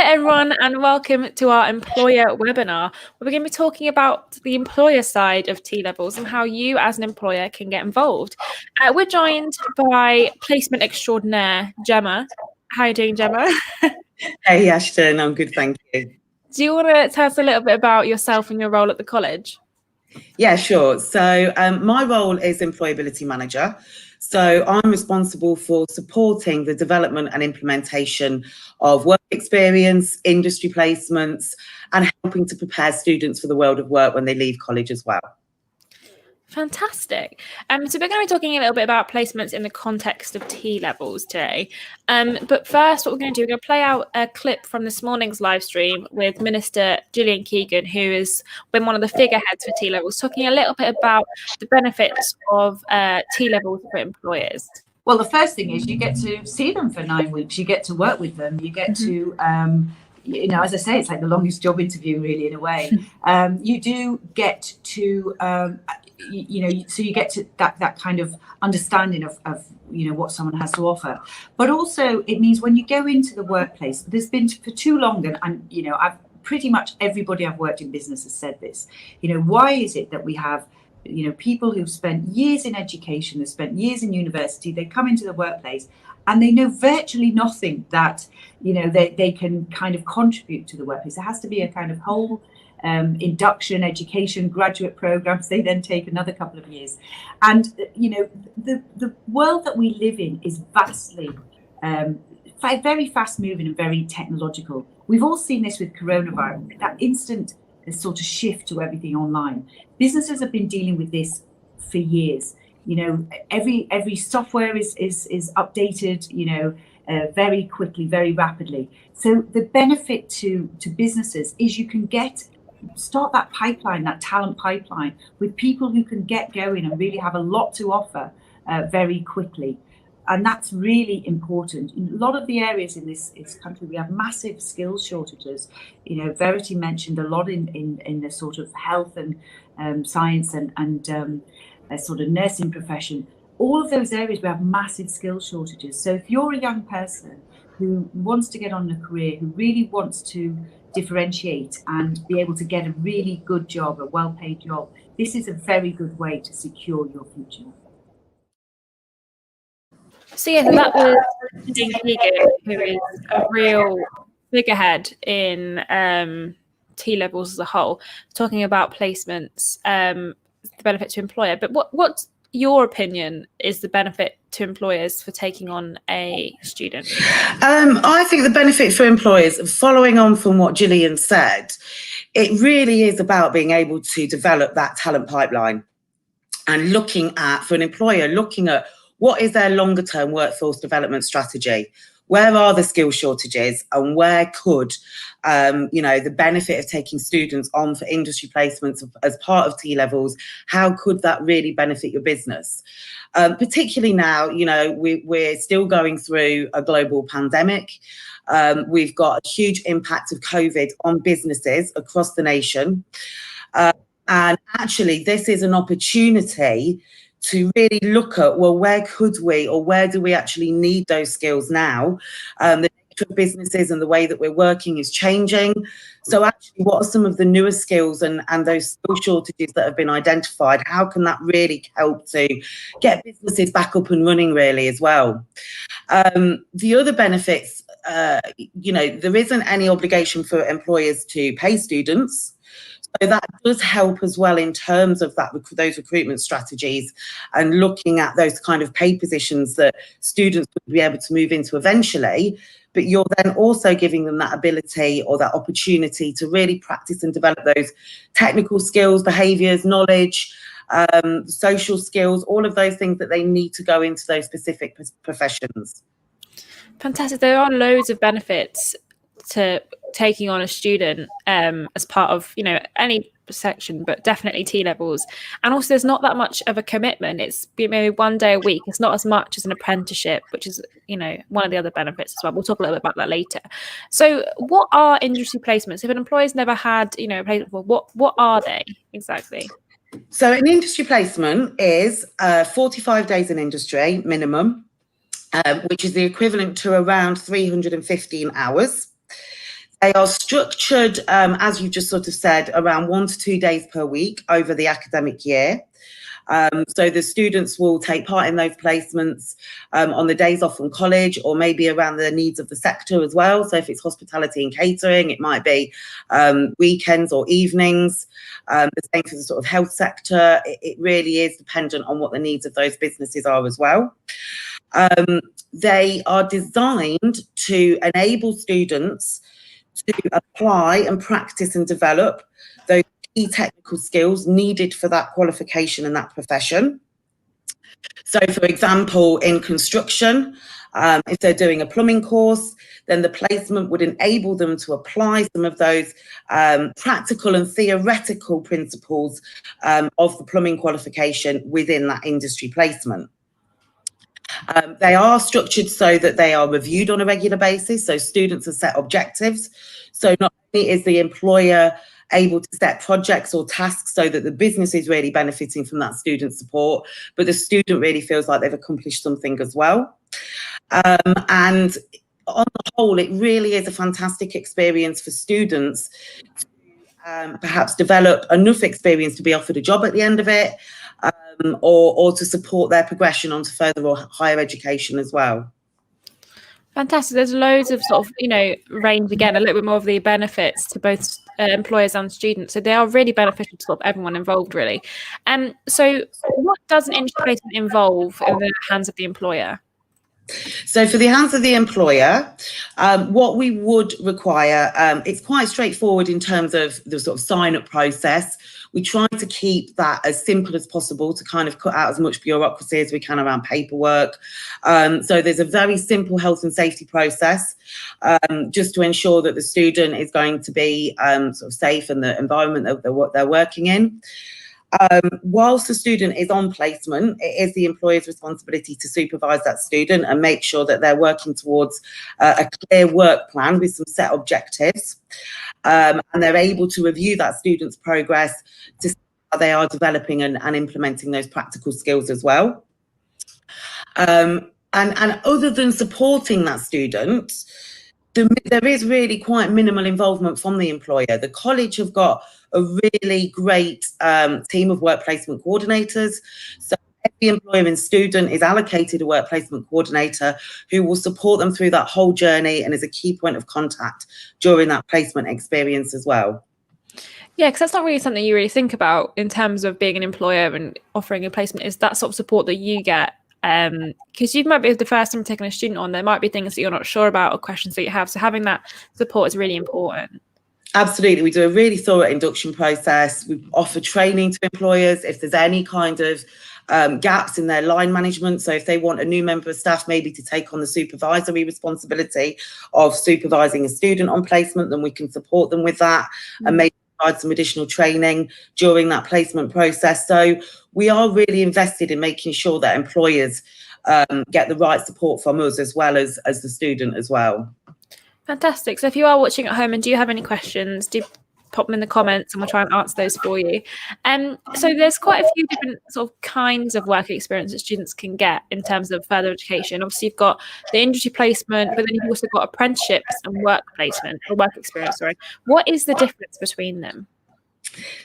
everyone, and welcome to our employer webinar. We're going to be talking about the employer side of T-levels and how you as an employer can get involved. We're joined by placement extraordinaire, Gemma. How are you doing, Gemma? Hey, Ashton, I'm good, thank you. Do you want to tell us a little bit about yourself and your role at the college? Yeah, sure. So my role is employability manager. So I'm responsible for supporting the development and implementation of work experience, industry placements, and helping to prepare students for the world of work when they leave college as well. Fantastic. So we're going to be talking a little bit about placements in the context of T-levels today. But first, what we're going to do, we're going to play out a clip from this morning's live stream with Minister Gillian Keegan, who has been one of the figureheads for T-levels, talking a little bit about the benefits of T-levels for employers. Well, the first thing is you get to see them for 9 weeks. You get to work with them. You get to as I say, it's like the longest job interview, really, in a way. You do get to, so you get to that kind of understanding of what someone has to offer. But also, it means when you go into the workplace, there's been for too long, and I've pretty much everybody I've worked in business has said this. Why is it that we have people who've spent years in education, they've spent years in university, they come into the workplace and they know virtually nothing that they can kind of contribute to the workplace. There has to be a kind of whole induction, education, graduate programs. They then take another couple of years, and the world that we live in is vastly very fast moving and very technological. We've all seen this with coronavirus, that instant sort of shift to everything online. Businesses have been dealing with this for years. Every software is updated, very quickly, very rapidly. So the benefit to businesses is you can start that pipeline, that talent pipeline, with people who can get going and really have a lot to offer very quickly. And that's really important. In a lot of the areas in this country, we have massive skills shortages. Verity mentioned a lot in the sort of health and science and sort of nursing profession. All of those areas, we have massive skills shortages. So if you're a young person who wants to get on a career, who really wants to differentiate and be able to get a really good job, a well-paid job, this is a very good way to secure your future. So that was Gillian Keegan, who is a real figurehead in T-levels as a whole, talking about placements, the benefit to employer. But what's your opinion is the benefit to employers for taking on a student? I think the benefit for employers, following on from what Gillian said, it really is about being able to develop that talent pipeline and for an employer, looking at what is their longer term workforce development strategy? Where are the skill shortages, and where could, the benefit of taking students on for industry placements as part of T-levels, how could that really benefit your business? Particularly now, we're still going through a global pandemic. We've got a huge impact of COVID on businesses across the nation. And actually, this is an opportunity to really look at, well, where could we, or where do we actually need those skills now? The nature of businesses and the way that we're working is changing. So actually, what are some of the newer skills and those skill shortages that have been identified? How can that really help to get businesses back up and running really as well? The other benefits, there isn't any obligation for employers to pay students. So that does help as well in terms of those recruitment strategies and looking at those kind of paid positions that students would be able to move into eventually. But you're then also giving them that ability or that opportunity to really practice and develop those technical skills, behaviours, knowledge, social skills, all of those things that they need to go into those specific professions. Fantastic. There are loads of benefits to taking on a student as part of any section, but definitely T-levels. And also there's not that much of a commitment. It's maybe 1 day a week. It's not as much as an apprenticeship, which is one of the other benefits as well. We'll talk a little bit about that later. So what are industry placements? If an employer's never had a placement before, what are they exactly? So an industry placement is 45 days in industry minimum, which is the equivalent to around 315 hours. They are structured, as you just sort of said, around 1 to 2 days per week over the academic year. So the students will take part in those placements on the days off from college, or maybe around the needs of the sector as well. So if it's hospitality and catering, it might be weekends or evenings. The same for the sort of health sector. It really is dependent on what the needs of those businesses are as well. They are designed to enable students to apply and practice and develop those key technical skills needed for that qualification and that profession. So, for example, in construction, if they're doing a plumbing course, then the placement would enable them to apply some of those practical and theoretical principles of the plumbing qualification within that industry placement. They are structured so that they are reviewed on a regular basis. So students are set objectives. So not only is the employer able to set projects or tasks so that the business is really benefiting from that student support, but the student really feels like they've accomplished something as well. And on the whole, it really is a fantastic experience for students to perhaps develop enough experience to be offered a job at the end of it, or to support their progression onto further or higher education as well. Fantastic. There's loads of sort of, range again, a little bit more of the benefits to both employers and students. So they are really beneficial to sort of everyone involved, really. So what does an industry placement involve in the hands of the employer? So for the hands of the employer, what we would require, it's quite straightforward in terms of the sort of sign-up process. We try to keep that as simple as possible to kind of cut out as much bureaucracy as we can around paperwork. So there's a very simple health and safety process, just to ensure that the student is going to be sort of safe in the environment that they're working in. Whilst the student is on placement, it is the employer's responsibility to supervise that student and make sure that they're working towards a clear work plan with some set objectives. And they're able to review that student's progress to see how they are developing and implementing those practical skills as well. And other than supporting that student, there is really quite minimal involvement from the employer. The college have got a really great team of work placement coordinators. So every employer and student is allocated a work placement coordinator who will support them through that whole journey and is a key point of contact during that placement experience as well. Yeah, because that's not really something you really think about in terms of being an employer and offering a placement, is that sort of support that you get. Because you might be the first time taking a student on, there might be things that you're not sure about or questions that you have. So having that support is really important. Absolutely. We do a really thorough induction process. We offer training to employers if there's any kind of gaps in their line management. So if they want a new member of staff maybe to take on the supervisory responsibility of supervising a student on placement, then we can support them with that and maybe provide some additional training during that placement process. So we are really invested in making sure that employers get the right support from us as well as the student as well. Fantastic. So if you are watching at home and do you have any questions, do pop them in the comments and we'll try and answer those for you. So there's quite a few different sort of kinds of work experience that students can get in terms of further education. Obviously, you've got the industry placement, but then you've also got apprenticeships and work placement, or work experience, sorry. What is the difference between them?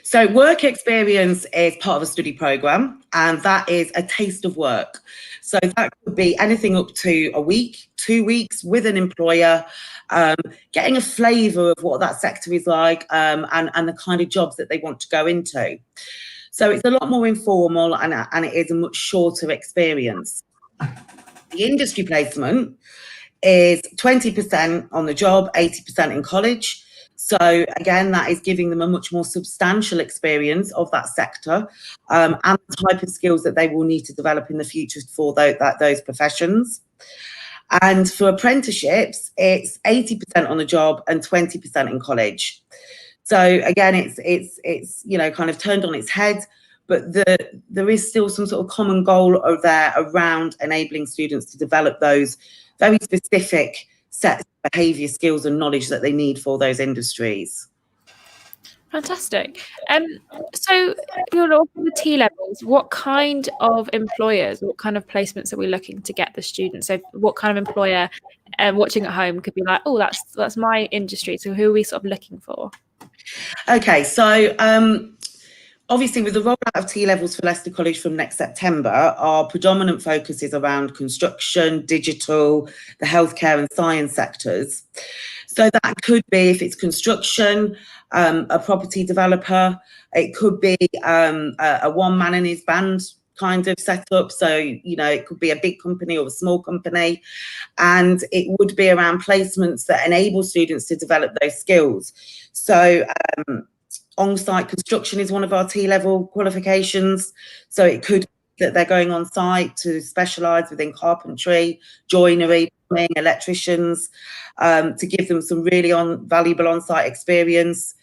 So work experience is part of a study programme, and that is a taste of work. So that could be anything up to a week, 2 weeks with an employer, getting a flavour of what that sector is like, and the kind of jobs that they want to go into. So it's a lot more informal and it is a much shorter experience. The industry placement is 20% on the job, 80% in college. So again, that is giving them a much more substantial experience of that sector and the type of skills that they will need to develop in the future for those professions. And for apprenticeships, it's 80% on the job and 20% in college. So again, it's kind of turned on its head, but there is still some sort of common goal there around enabling students to develop those very specific sets of behaviour skills and knowledge that they need for those industries. Fantastic. So you're looking at the T levels. What kind of employers, what kind of placements are we looking to get the students? So what kind of employer watching at home could be like, oh, that's my industry. So who are we sort of looking for? Okay, so obviously with the rollout of T levels for Leicester College from next September, our predominant focus is around construction, digital, the healthcare and science sectors. So that could be, if it's construction, a property developer. It could be a one man and his band kind of setup. So, you know, it could be a big company or a small company. And it would be around placements that enable students to develop those skills. So on-site construction is one of our T-level qualifications. So it could be that they're going on site to specialise within carpentry, joinery, plumbing, electricians, to give them some really valuable on-site experience.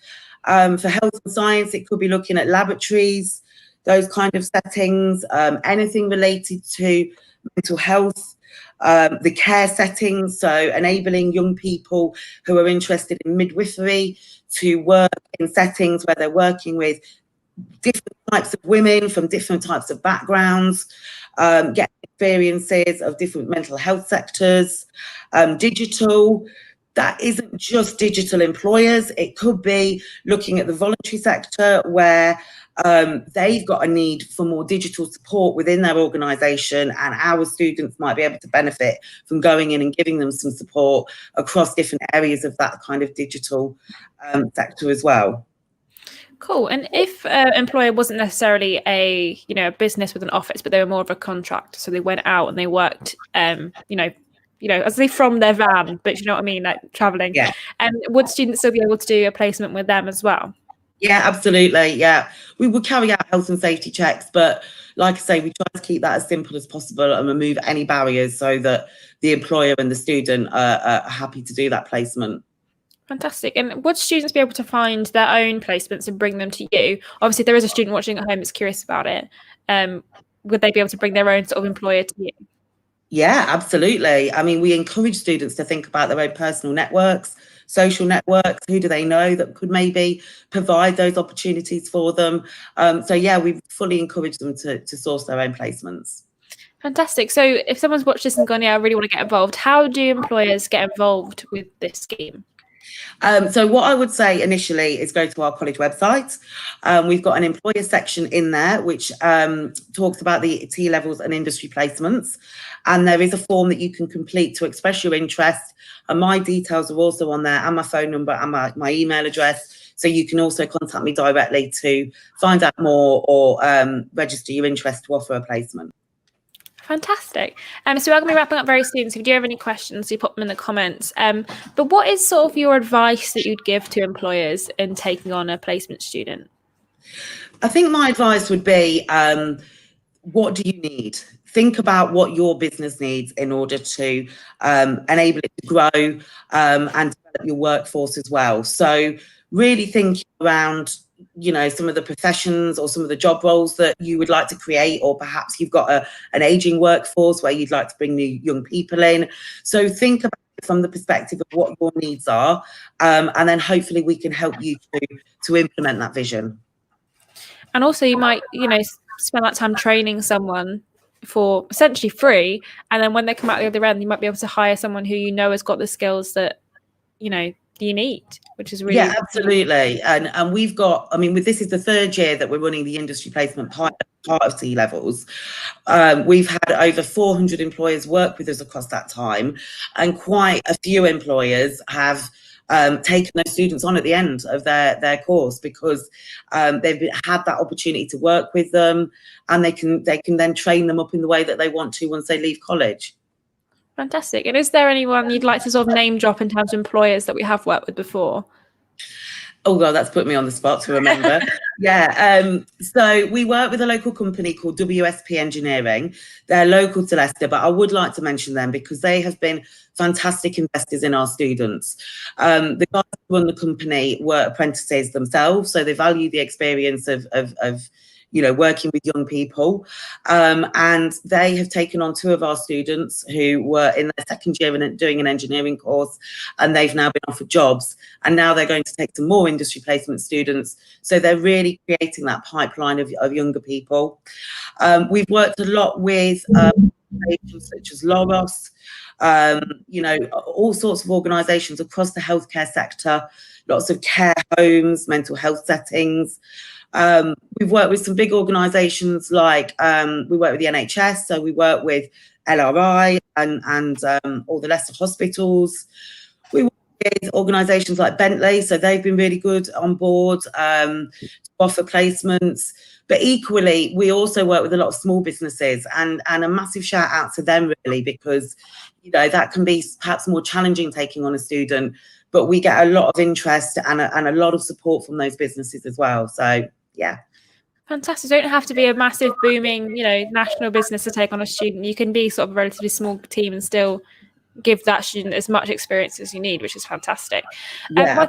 For health and science, it could be looking at laboratories, those kind of settings, anything related to mental health, the care settings, so enabling young people who are interested in midwifery to work in settings where they're working with different types of women from different types of backgrounds, get experiences of different mental health sectors. Digital, that isn't just digital employers. It could be looking at the voluntary sector where they've got a need for more digital support within their organisation, and our students might be able to benefit from going in and giving them some support across different areas of that kind of digital sector as well. Cool. And if an employer wasn't necessarily a business with an office, but they were more of a contractor, so they went out and they worked, as they from their van, but you know what I mean, like traveling. Yeah. And would students still be able to do a placement with them as well? Yeah, absolutely. Yeah, we would carry out health and safety checks, but like I say, we try to keep that as simple as possible and remove any barriers so that the employer and the student are happy to do that placement. Fantastic. And would students be able to find their own placements and bring them to you? Obviously, if there is a student watching at home that's curious about it, would they be able to bring their own sort of employer to you? Yeah, absolutely. I mean, we encourage students to think about their own personal networks, social networks. Who do they know that could maybe provide those opportunities for them? So yeah, we fully encourage them to source their own placements. Fantastic. So if someone's watched this and gone, yeah, I really want to get involved, how do employers get involved with this scheme? So what I would say initially is go to our college website. We've got an employer section in there which talks about the T levels and industry placements, and there is a form that you can complete to express your interest, and my details are also on there, and my phone number and my email address, so you can also contact me directly to find out more or register your interest to offer a placement. Fantastic. So we're going to be wrapping up very soon. So if you do have any questions, you pop them in the comments. But what is sort of your advice that you'd give to employers in taking on a placement student? I think my advice would be, what do you need? Think about what your business needs in order to enable it to grow and develop your workforce as well. So really thinking around, some of the professions or some of the job roles that you would like to create, or perhaps you've got an aging workforce where you'd like to bring new young people in. So think about it from the perspective of what your needs are, and then hopefully we can help you to implement that vision. And also you might, spend that time training someone for essentially free, and then when they come out the other end, you might be able to hire someone who has got the skills that you need, which is really absolutely. And we've got, this is the third year that we're running the industry placement part of T levels. We've had over 400 employers work with us across that time, and quite a few employers have taken those students on at the end of their course because they've had that opportunity to work with them, and they can then train them up in the way that they want to once they leave college. Fantastic. And is there anyone you'd like to sort of name drop in terms of employers that we have worked with before? Oh, well, that's put me on the spot to remember. So we work with a local company called WSP Engineering. They're local to Leicester, but I would like to mention them because they have been fantastic investors in our students. The guys who run the company were apprentices themselves, so they value the experience of working with young people. And they have taken on 2 of our students who were in their second year and doing an engineering course, and they've now been offered jobs. And now they're going to take some more industry placement students. So they're really creating that pipeline of younger people. We've worked a lot with organisations such as Loros, all sorts of organisations across the healthcare sector, lots of care homes, mental health settings. We've worked with some big organisations like we work with the NHS, so we work with LRI and all the Leicester hospitals. We work with organisations like Bentley, so they've been really good on board to offer placements. But equally, we also work with a lot of small businesses, and a massive shout out to them, really, because that can be perhaps more challenging taking on a student, but we get a lot of interest and a lot of support from those businesses as well. So yeah. Fantastic. You don't have to be a massive booming, national business to take on a student. You can be sort of a relatively small team and still give that student as much experience as you need, which is fantastic. Yeah,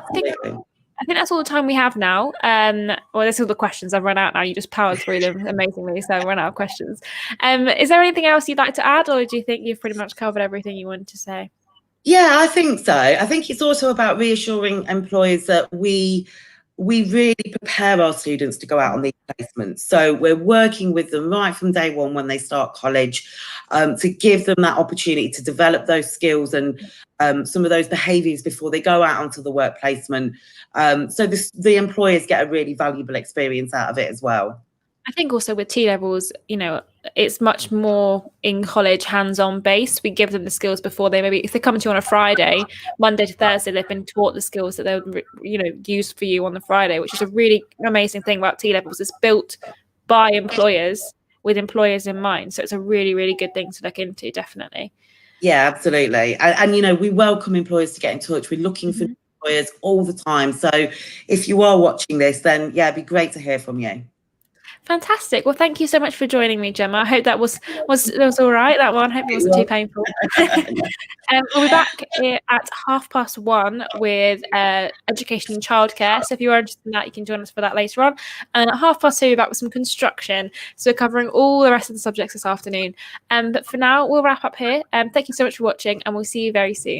I think that's all the time we have now. Well, that's all the questions. I've run out now. You just powered through them amazingly, so I've run out of questions. Is there anything else you'd like to add, or do you think you've pretty much covered everything you wanted to say? Yeah, I think so. I think it's also about reassuring employers that we really prepare our students to go out on these placements. So we're working with them right from day one when they start college, to give them that opportunity to develop those skills and some of those behaviours before they go out onto the work placement. So the employers get a really valuable experience out of it as well. I think also with T-levels, it's much more in college hands-on base. We give them the skills before if they come to you on a Friday, Monday to Thursday, they've been taught the skills that they'll, use for you on the Friday, which is a really amazing thing about T-levels. It's built by employers with employers in mind. So it's a really, really good thing to look into, definitely. Yeah, absolutely. And we welcome employers to get in touch. We're looking for employers all the time. So if you are watching this, then yeah, it'd be great to hear from you. Fantastic. Well, thank you so much for joining me, Gemma. I hope that was all right, that one. I hope it wasn't too painful. We'll be back at 1:30 with education and childcare. So if you are interested in that, you can join us for that later on. And at 2:30, we're back with some construction. So we're covering all the rest of the subjects this afternoon. But for now, we'll wrap up here. Thank you so much for watching, and we'll see you very soon.